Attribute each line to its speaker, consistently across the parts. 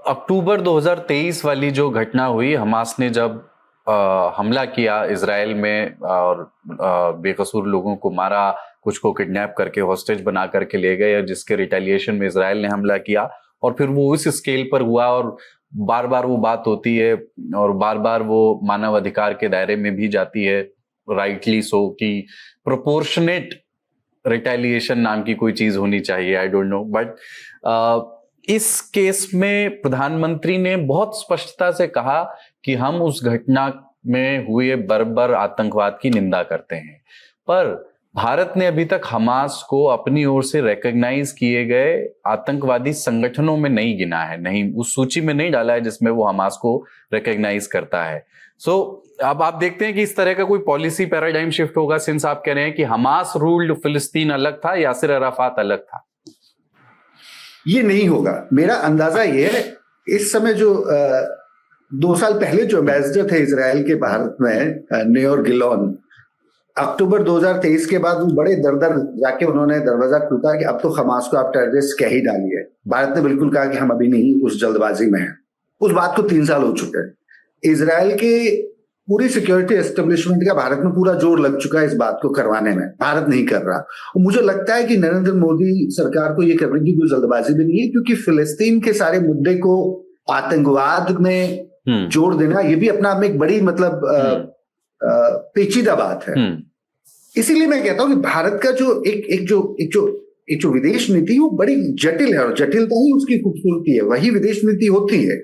Speaker 1: अक्टूबर 2023 वाली जो घटना हुई, हमास ने जब हमला किया इजराइल में और बेकसूर लोगों को मारा, कुछ को किडनैप करके हॉस्टेज बना करके ले गए, जिसके रिटेलिएशन में इजराइल ने हमला किया और फिर वो इस स्केल पर हुआ और बार बार वो बात होती है और बार बार वो मानव अधिकार के दायरे में भी जाती है, राइटली सो, कि प्रोपोर्शनेट रिटेलिएशन नाम की कोई चीज होनी चाहिए, आई डोंट नो। बट इस केस में प्रधानमंत्री ने बहुत स्पष्टता से कहा कि हम उस घटना में हुए बर्बर आतंकवाद की निंदा करते हैं, पर भारत ने अभी तक हमास को अपनी ओर से रिकॉग्नाइज किए गए आतंकवादी संगठनों में नहीं गिना है, नहीं उस सूची में नहीं डाला है जिसमें वो हमास को रिकॉग्नाइज करता है। सो अब आप देखते हैं कि इस तरह का कोई पॉलिसी पैराडाइम शिफ्ट होगा, सिंस आप कह रहे हैं कि हमास रूल्ड फिलिस्तीन अलग था, यासिर अराफात अलग था।
Speaker 2: ये नहीं होगा, मेरा अंदाजा ये है। इस समय जो 2 साल पहले जो एम्बेसडर थे इजराइल के भारत में, नेयर गिलोन, अक्टूबर 2023 के बाद वो बड़े दर जाके उन्होंने दरवाजा टूटा कि अब तो हमास को आप टेररिस्ट कह ही डालिए। भारत ने बिल्कुल कहा कि हम अभी नहीं उस जल्दबाजी में हैं। उस बात को 3 साल हो चुके हैं। इजराइल के पूरी सिक्योरिटी एस्टेब्लिशमेंट का भारत में पूरा जोर लग चुका है इस बात को करवाने में, भारत नहीं कर रहा। और मुझे लगता है कि नरेंद्र मोदी सरकार को ये करने की कोई जल्दबाजी भी नहीं है, क्योंकि फिलिस्तीन के सारे मुद्दे को आतंकवाद में जोड़ देना ये भी अपना में एक बड़ी पेचीदा बात है। इसीलिए मैं कहता हूं कि भारत का जो एक जो विदेश नीति वो बड़ी जटिल है, और जटिलता ही उसकी खूबसूरती है। वही विदेश नीति होती है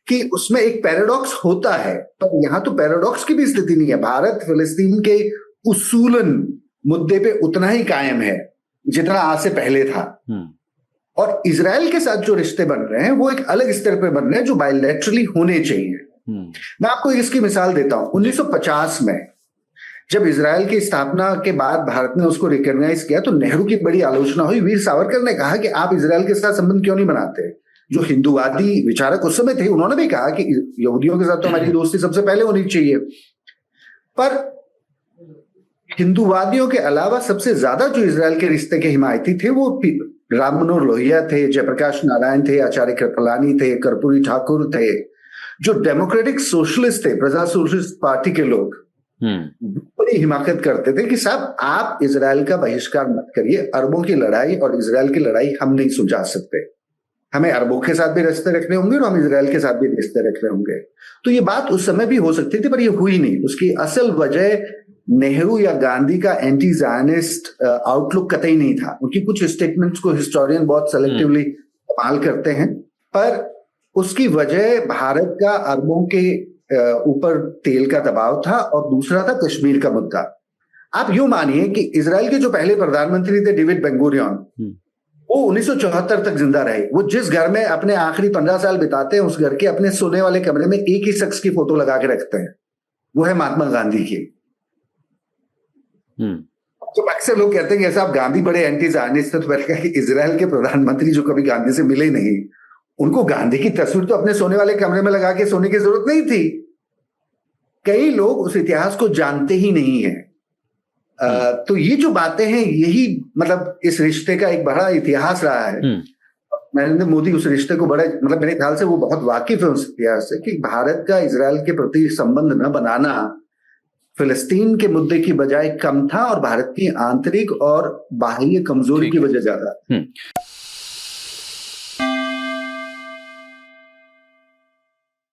Speaker 2: कि उसमें एक पैराडॉक्स होता है, पर यहाँ तो पैराडॉक्स की भी स्थिति नहीं है। भारत फिलिस्तीन के उसूलन मुद्दे पे उतना ही कायम है जितना आज से पहले था, और इजराइल के साथ जो रिश्ते बन रहे हैं वो एक अलग स्तर पे बन रहे हैं जो बायलैटरली होने चाहिए। मैं आपको इसकी मिसाल देता हूं। 1950 में जब इजराइल की स्थापना के बाद भारत ने उसको रिकॉग्नाइज किया तो नेहरू की बड़ी आलोचना हुई। वीर सावरकर ने कहा कि आप इजराइल के साथ संबंध क्यों नहीं बनाते। जो हिंदूवादी विचारक उस समय थे उन्होंने भी कहा कि यहूदियों के साथ तो हमारी दोस्ती सबसे पहले होनी चाहिए। पर हिंदूवादियों के अलावा सबसे ज्यादा जो इजराइल के रिश्ते के हिमायती थे वो राम मनोहर लोहिया थे, जयप्रकाश नारायण थे, आचार्य कृपलानी थे, कर्पूरी ठाकुर थे, जो डेमोक्रेटिक सोशलिस्ट थे, प्रजा सोशलिस्ट पार्टी के लोग बड़ी हिमाकत करते थे कि साहब आप इजराइल का बहिष्कार मत करिए, अरबों की लड़ाई और इजराइल की लड़ाई हम नहीं सुलझा सकते, हमें अरबों के साथ भी रिश्ते रखने होंगे और हम इजराइल के साथ भी रिश्ते रखने होंगे। तो ये बात उस समय भी हो सकती थी, पर ये हुई नहीं। उसकी असल वजह नेहरू या गांधी का एंटी ज़ायनिस्ट आउटलुक कतई नहीं था। उनकी कुछ स्टेटमेंट्स को हिस्टोरियन बहुत सेलेक्टिवली इस्तेमाल करते हैं, पर उसकी वजह भारत का अरबों के ऊपर तेल का दबाव था, और दूसरा था कश्मीर का मुद्दा। आप यूं मानिए कि इजराइल के जो पहले प्रधानमंत्री थे डेविड बेन-गुरियन, वो 1974 तक जिंदा रहे। वो जिस घर में अपने आखिरी 15 साल बिताते हैं, उस घर के अपने सोने वाले कमरे में एक ही शख्स की फोटो लगा के रखते हैं, वो है महात्मा गांधी की। तो अक्सर लोग कहते हैं कि ऐसा आप गांधी बड़े एंटी ज़ायनिस्ट थे, तो मैंने कहा कि इजराइल के प्रधानमंत्री जो कभी गांधी से मिले नहीं, उनको गांधी की तस्वीर तो अपने सोने वाले कमरे में लगा के सोने की जरूरत नहीं थी। कई लोग उस इतिहास को जानते ही नहीं है। तो ये जो बातें हैं, यही मतलब इस रिश्ते का एक बड़ा इतिहास रहा है। नरेंद्र मोदी उस रिश्ते को बड़ा, मतलब मेरे ख्याल से वो बहुत वाकिफ है उस इतिहास से, कि भारत का इजराइल के प्रति संबंध न बनाना फिलिस्तीन के मुद्दे की बजाय कम था, और भारत की आंतरिक और बाह्य कमजोरी की वजह ज्यादा।